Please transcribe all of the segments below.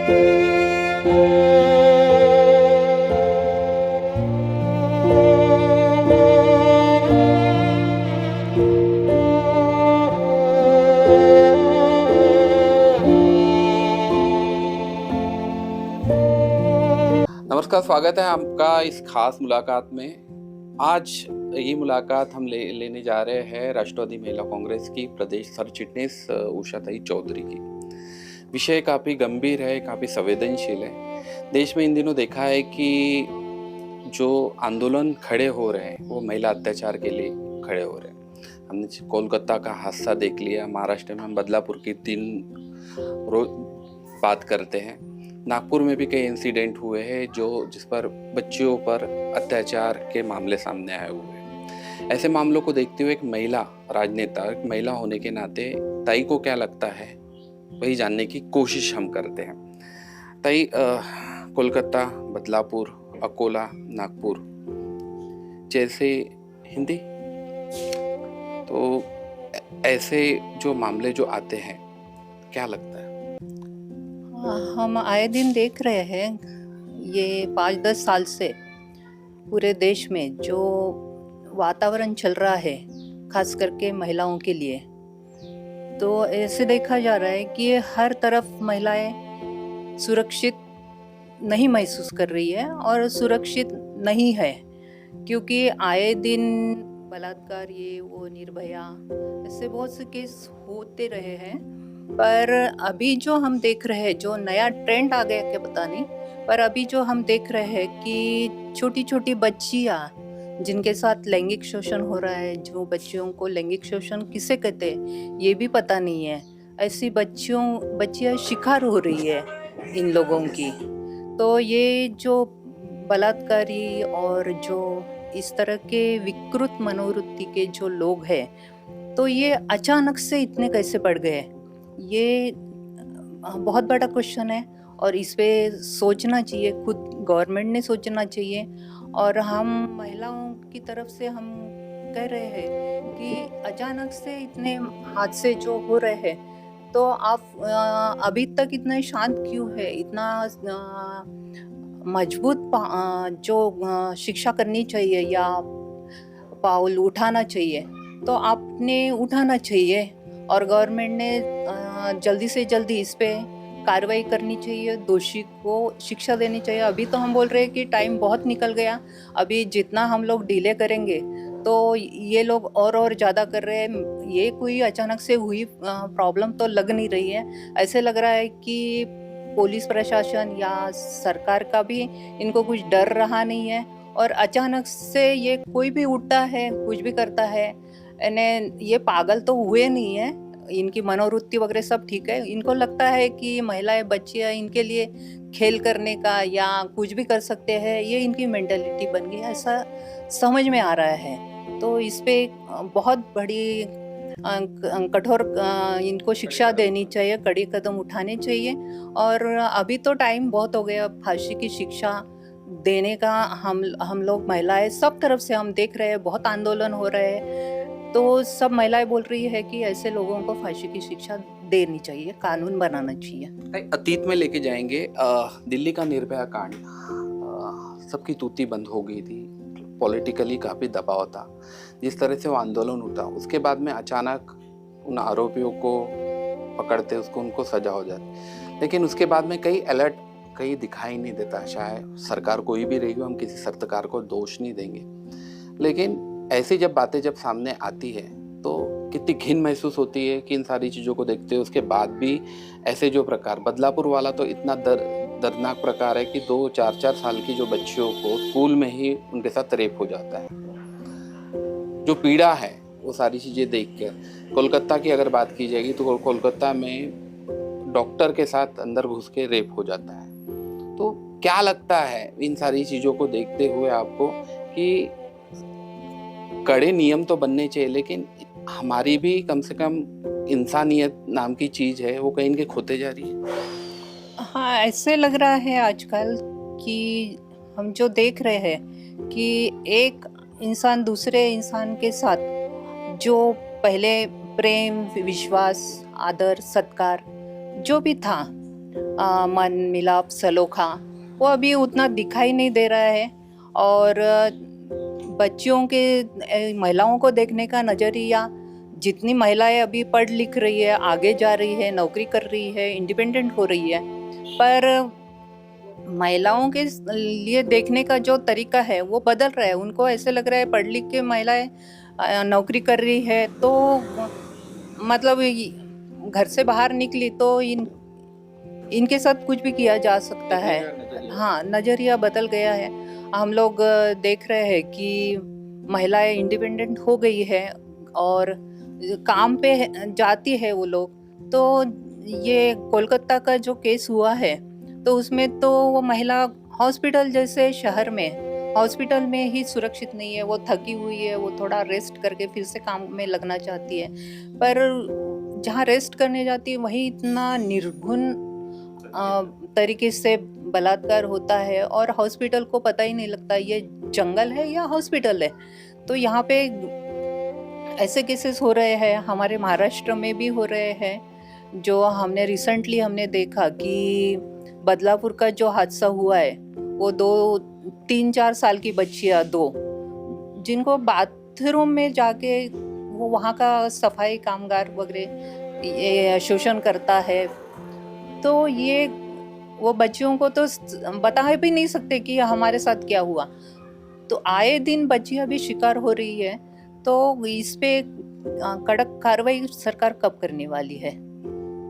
नमस्कार, स्वागत है आपका इस खास मुलाकात में। आज ये मुलाकात हम लेने जा रहे हैं राष्ट्रवादी महिला कांग्रेस की प्रदेश सरचिटनीस उषाताई चौधरी की। विषय काफ़ी गंभीर है, काफ़ी संवेदनशील है। देश में इन दिनों देखा है कि जो आंदोलन खड़े हो रहे हैं वो महिला अत्याचार के लिए खड़े हो रहे हैं। हमने कोलकाता का हादसा देख लिया, महाराष्ट्र में हम बदलापुर की 3 रोज बात करते हैं। नागपुर में भी कई इंसिडेंट हुए हैं जिस पर बच्चियों पर अत्याचार के मामले सामने आए हुए हैं। ऐसे मामलों को देखते हुए एक महिला राजनेता, एक महिला होने के नाते ताई को क्या लगता है वही जानने की कोशिश हम करते हैं। ताई, कोलकाता, बदलापुर, अकोला, नागपुर जैसे हिंदी, तो ऐसे जो मामले जो आते हैं, क्या लगता है? हम आए दिन देख रहे हैं ये 5-10 साल से पूरे देश में जो वातावरण चल रहा है, खास करके महिलाओं के लिए, तो ऐसे देखा जा रहा है कि हर तरफ महिलाएं सुरक्षित नहीं महसूस कर रही है और सुरक्षित नहीं है, क्योंकि आए दिन बलात्कार, ये वो, निर्भया, ऐसे बहुत से केस होते रहे हैं। पर अभी जो हम देख रहे हैं, जो नया ट्रेंड आ गया क्या पता नहीं, पर अभी जो हम देख रहे हैं कि छोटी छोटी बच्चियां जिनके साथ लैंगिक शोषण हो रहा है, जो बच्चियों को लैंगिक शोषण किसे कहते हैं ये भी पता नहीं है, ऐसी बच्चियां शिकार हो रही है इन लोगों की। तो ये जो बलात्कारी और जो इस तरह के विकृत मनोवृत्ति के जो लोग हैं, तो ये अचानक से इतने कैसे बढ़ गए, ये बहुत बड़ा क्वेश्चन है और इस पे सोचना चाहिए, खुद गवर्नमेंट ने सोचना चाहिए। और हम महिलाओं की तरफ से हम कह रहे हैं कि अचानक से इतने हादसे जो हो रहे हैं, तो आप अभी तक इतना शांत क्यों है, इतना मजबूत जो शिक्षा करनी चाहिए या पाउल उठाना चाहिए, तो आपने उठाना चाहिए और गवर्नमेंट ने जल्दी से जल्दी इस पे कार्रवाई करनी चाहिए, दोषी को शिक्षा देनी चाहिए। अभी तो हम बोल रहे हैं कि टाइम बहुत निकल गया, अभी जितना हम लोग डिले करेंगे तो ये लोग और ज़्यादा कर रहे हैं। ये कोई अचानक से हुई प्रॉब्लम तो लग नहीं रही है। ऐसे लग रहा है कि पुलिस प्रशासन या सरकार का भी इनको कुछ डर रहा नहीं है और अचानक से ये कोई भी उठता है, कुछ भी करता है। ये पागल तो हुए नहीं है, इनकी मनोवृत्ति वगैरह सब ठीक है। इनको लगता है कि महिलाएं, बच्चियां, इनके लिए खेल करने का या कुछ भी कर सकते हैं, ये इनकी मेंटालिटी बन गई, ऐसा समझ में आ रहा है। तो इस पे बहुत बड़ी कठोर इनको शिक्षा देनी चाहिए, कड़ी कदम उठाने चाहिए। और अभी तो टाइम बहुत हो गया फांसी की शिक्षा देने का। हम लोग महिलाएं सब तरफ से हम देख रहे हैं, बहुत आंदोलन हो रहे हैं, तो सब महिलाएं बोल रही है कि ऐसे लोगों को फांसी की शिक्षा देनी चाहिए, कानून बनाना चाहिए। अतीत में लेके जाएंगे, दिल्ली का निर्भया कांड, सबकी तूती बंद हो गई थी, पॉलिटिकली काफ़ी दबाव था, जिस तरह से वो आंदोलन उठा, उसके बाद में अचानक उन आरोपियों को पकड़ते, उनको सजा हो जाती, लेकिन उसके बाद में कई अलर्ट कहीं दिखाई नहीं देता। शायद सरकार कोई भी रही हो, हम किसी सरकार को दोष नहीं देंगे, लेकिन ऐसी जब बातें जब सामने आती है तो कितनी घिन महसूस होती है कि इन सारी चीज़ों को देखते हैं। उसके बाद भी ऐसे जो प्रकार, बदलापुर वाला तो इतना दर्दनाक प्रकार है कि 2-4 साल की जो बच्चियों को स्कूल में ही उनके साथ रेप हो जाता है। जो पीड़ा है वो सारी चीज़ें देख कर, कोलकाता की अगर बात की जाएगी तो कोलकाता में डॉक्टर के साथ अंदर घुस के रेप हो जाता है। तो क्या लगता है इन सारी चीज़ों को देखते हुए आपको कि कड़े नियम तो बनने चाहिए, लेकिन हमारी भी कम से कम इंसानियत नाम की चीज़ है, वो कहीं के खोते जा रही है? हाँ, ऐसे लग रहा है आजकल कि हम जो देख रहे हैं कि एक इंसान दूसरे इंसान के साथ जो पहले प्रेम, विश्वास, आदर, सत्कार जो भी था, मन मिलाप सलोखा वो अभी उतना दिखाई नहीं दे रहा है। और बच्चियों के महिलाओं को देखने का नज़रिया, जितनी महिलाएं अभी पढ़ लिख रही है, आगे जा रही है, नौकरी कर रही है, इंडिपेंडेंट हो रही है, पर महिलाओं के लिए देखने का जो तरीका है वो बदल रहा है। उनको ऐसे लग रहा है पढ़ लिख के महिलाएं नौकरी कर रही है तो मतलब घर से बाहर निकली तो इनके साथ कुछ भी किया जा सकता है। हाँ, नज़रिया बदल गया है। हम लोग देख रहे हैं कि महिलाएं इंडिपेंडेंट हो गई है और काम पे जाती है वो लोग। तो ये कोलकाता का जो केस हुआ है तो उसमें तो वो महिला हॉस्पिटल जैसे शहर में हॉस्पिटल में ही सुरक्षित नहीं है। वो थकी हुई है, वो थोड़ा रेस्ट करके फिर से काम में लगना चाहती है, पर जहाँ रेस्ट करने जाती है वहीं इतना निर्घुन तरीके से बलात्कार होता है और हॉस्पिटल को पता ही नहीं लगता ये जंगल है या हॉस्पिटल है। तो यहाँ पे ऐसे केसेस हो रहे हैं, हमारे महाराष्ट्र में भी हो रहे हैं। जो हमने रिसेंटली देखा कि बदलापुर का जो हादसा हुआ है वो 3-4 साल की बच्चियाँ जिनको बाथरूम में जाके वो वहाँ का सफाई कामगार वगैरह शोषण करता है। तो ये वो बच्चियों को तो बता भी नहीं सकते कि हमारे साथ क्या हुआ। तो आए दिन बच्चियाँ भी शिकार हो रही है। तो इस पे कड़क कार्रवाई सरकार कब करने वाली है,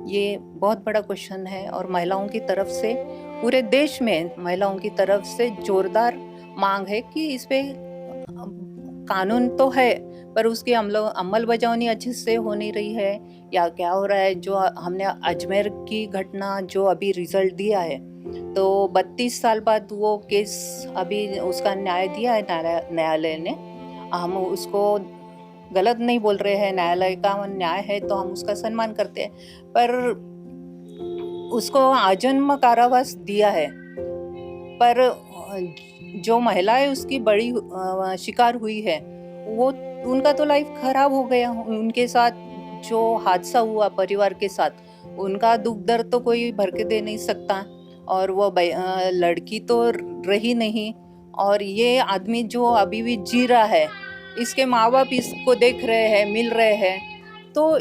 ये बहुत बड़ा क्वेश्चन है। और महिलाओं की तरफ से पूरे देश में महिलाओं की तरफ से जोरदार मांग है कि इस पे कानून तो है पर उसकी अमल बजावनी अच्छे से हो नहीं रही है या क्या हो रहा है। जो हमने अजमेर की घटना जो अभी रिजल्ट दिया है तो 32 साल बाद वो केस अभी उसका न्याय दिया है न्यायालय ने। हम उसको गलत नहीं बोल रहे हैं, न्यायालय का न्याय है तो हम उसका सम्मान करते हैं, पर उसको आजन्म कारावास दिया है। पर जो महिलाएं उसकी बड़ी शिकार हुई है वो उनका तो लाइफ खराब हो गया। उनके साथ जो हादसा हुआ परिवार के साथ, उनका दुख दर्द तो कोई भर के दे नहीं सकता। और वो लड़की तो रही नहीं, और ये आदमी जो अभी भी जी रहा है इसके माँ बाप इसको देख रहे हैं, मिल रहे हैं, तो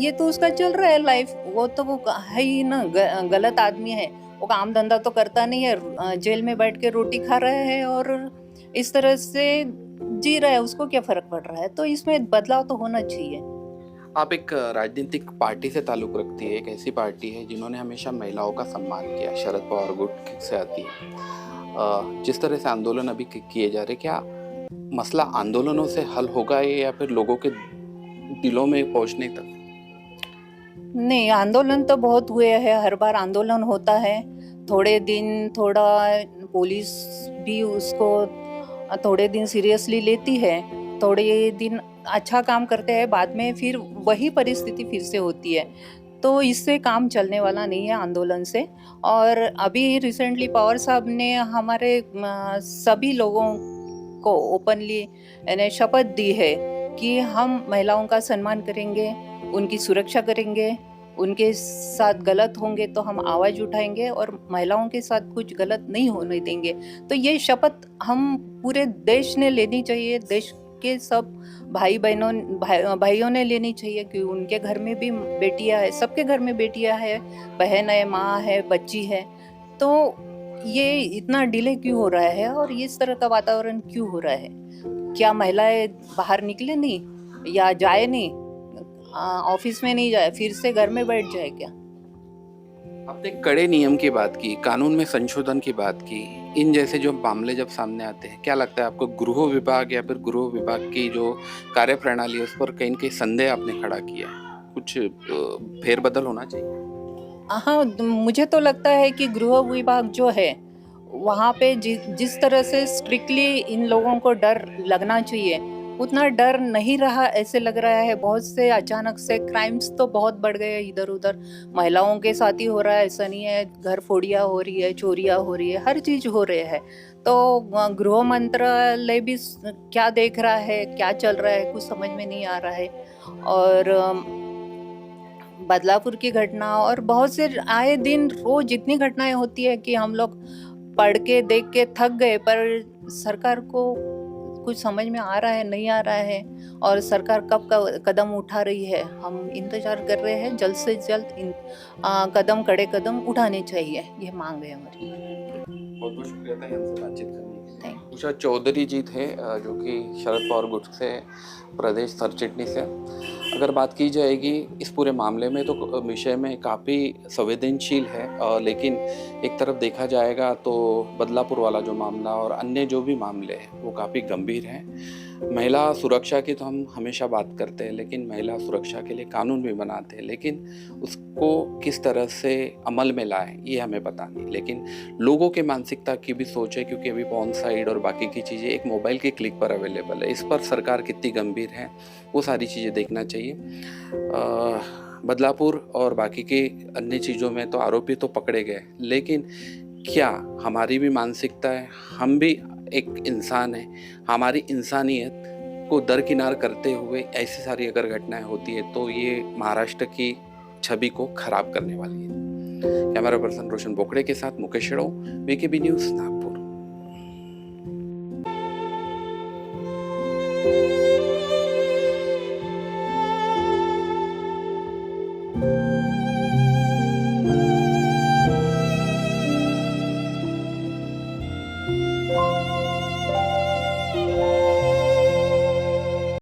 ये तो उसका चल रहा है लाइफ। वो तो वो है ही ना, गलत आदमी है, वो काम धंधा तो करता नहीं है, जेल में बैठ के रोटी खा रहे हैं और इस तरह से जी रहा है, उसको क्या फर्क पड़ रहा है। तो इसमें बदलाव तो होना चाहिए। आप एक राजनीतिक पार्टी से ताल्लुक़ रखती है, एक ऐसी पार्टी है जिन्होंने हमेशा महिलाओं का सम्मान किया, शरद पवार गुट से आती है। जिस तरह से आंदोलन अभी किए जा रहे, क्या मसला आंदोलनों से हल होगा या फिर लोगों के दिलों में पहुंचने तक? नहीं, आंदोलन तो बहुत हुए हैं, हर बार आंदोलन होता है। थोड़े दिन थोड़ा पुलिस भी उसको थोड़े दिन सीरियसली लेती है, थोड़े दिन अच्छा काम करते हैं, बाद में फिर वही परिस्थिति फिर से होती है। तो इससे काम चलने वाला नहीं है आंदोलन से। और अभी रिसेंटली पवार साहब ने हमारे सभी लोगों को ओपनली शपथ दी है कि हम महिलाओं का सम्मान करेंगे, उनकी सुरक्षा करेंगे, उनके साथ गलत होंगे तो हम आवाज़ उठाएंगे और महिलाओं के साथ कुछ गलत नहीं होने देंगे। तो ये शपथ हम पूरे देश ने लेनी चाहिए, देश के सब भाइयों ने लेनी चाहिए कि उनके घर में भी बेटियां है, सबके घर में बेटियां है, बहन है, माँ है, बच्ची है। तो ये इतना डिले क्यों हो रहा है और इस तरह का वातावरण क्यों हो रहा है? क्या महिलाएं बाहर निकले नहीं या जाए नहीं, ऑफिस में नहीं जाए, फिर से घर में बैठ जाए क्या? आपने कड़े नियम की बात की, कानून में संशोधन की बात की। इन जैसे जो मामले जब सामने आते हैं, क्या लगता है आपको गृह विभाग या फिर गृह विभाग की जो कार्यप्रणाली है उस पर कहीं न कहीं संदेह आपने खड़ा किया है? कुछ फेरबदल होना चाहिए? हाँ, मुझे तो लगता है कि गृह विभाग जो है वहाँ पे जिस तरह से स्ट्रिक्टली इन लोगों को डर लगना चाहिए उतना डर नहीं रहा, ऐसे लग रहा है। बहुत से अचानक से क्राइम्स तो बहुत बढ़ गए इधर उधर, महिलाओं के साथ ही हो रहा है, ऐसा नहीं है, घर फोड़ियाँ हो रही है, चोरियाँ हो रही है, हर चीज़ हो रही है। तो गृह मंत्रालय भी क्या देख रहा है, क्या चल रहा है, कुछ समझ में नहीं आ रहा है। और बदलापुर की घटना और बहुत से आए दिन रोज इतनी घटनाएं होती है कि हम लोग पढ़ के देख के थक गए, पर सरकार को कुछ समझ में आ रहा है नहीं आ रहा है, और सरकार कब का कदम उठा रही है, हम इंतजार कर रहे हैं। जल्द से जल्द कदम कड़े कदम उठाने चाहिए, ये मांग है हमारी। बहुत बहुत शुक्रिया था हमसे बातचीत करने के लिए। थैंक उषा चौधरी जी थे जो कि शरद पवार गुट से प्रदेश सर चिटनीस है। अगर बात की जाएगी इस पूरे मामले में तो विषय में काफ़ी संवेदनशील है, लेकिन एक तरफ देखा जाएगा तो बदलापुर वाला जो मामला और अन्य जो भी मामले हैं वो काफ़ी गंभीर हैं। महिला सुरक्षा की तो हम हमेशा बात करते हैं, लेकिन महिला सुरक्षा के लिए कानून भी बनाते हैं, लेकिन उसको किस तरह से अमल में लाएं ये हमें पता नहीं। लेकिन लोगों के मानसिकता की भी सोच है, क्योंकि अभी पॉर्न साइट और बाकी की चीज़ें एक मोबाइल के क्लिक पर अवेलेबल है। इस पर सरकार कितनी गंभीर है वो सारी चीज़ें देखना चाहिए। बदलापुर और बाकी के अन्य चीज़ों में तो आरोपी तो पकड़े गए, लेकिन क्या हमारी भी मानसिकता है, हम भी एक इंसान है, हमारी इंसानियत को दरकिनार करते हुए ऐसी सारी अगर घटनाएं होती है तो ये महाराष्ट्र की छवि को खराब करने वाली है। कैमरा पर्सन रोशन बोकड़े के साथ मुकेश शेड़ो, वीकेबी न्यूज़ नागपुर।